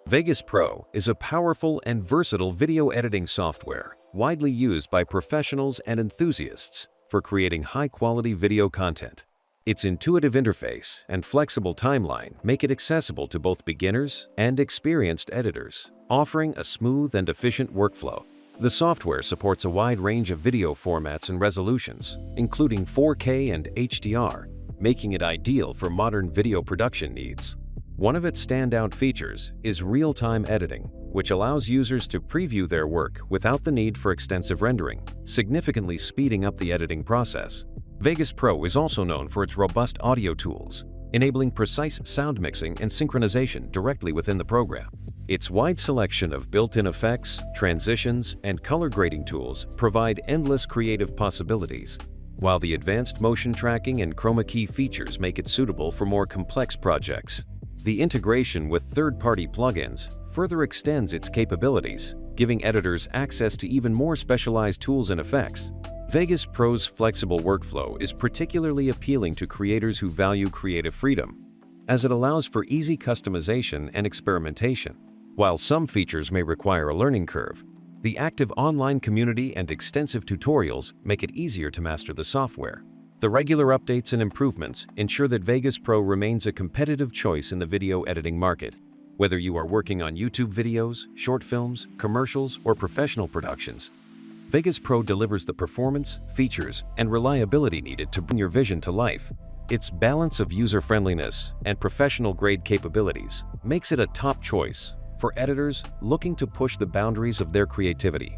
Vegas Pro is a powerful and versatile video editing software widely used by professionals and enthusiasts for creating high-quality video content. Its intuitive interface and flexible timeline make it accessible to both beginners and experienced editors, offering a smooth and efficient workflow. The software supports a wide range of video formats and resolutions, including 4K and HDR, making it ideal for modern video production needs. One of its standout features is real-time editing, which allows users to preview their work without the need for extensive rendering, significantly speeding up the editing process. Vegas Pro is also known for its robust audio tools, enabling precise sound mixing and synchronization directly within the program. Its wide selection of built-in effects, transitions, and color grading tools provide endless creative possibilities, while the advanced motion tracking and chroma key features make it suitable for more complex projects. The integration with third-party plugins further extends its capabilities, giving editors access to even more specialized tools and effects. Vegas Pro's flexible workflow is particularly appealing to creators who value creative freedom, as it allows for easy customization and experimentation. While some features may require a learning curve, the active online community and extensive tutorials make it easier to master the software. The regular updates and improvements ensure that Vegas Pro remains a competitive choice in the video editing market. Whether you are working on YouTube videos, short films, commercials, or professional productions, Vegas Pro delivers the performance, features, and reliability needed to bring your vision to life. Its balance of user-friendliness and professional-grade capabilities makes it a top choice for editors looking to push the boundaries of their creativity.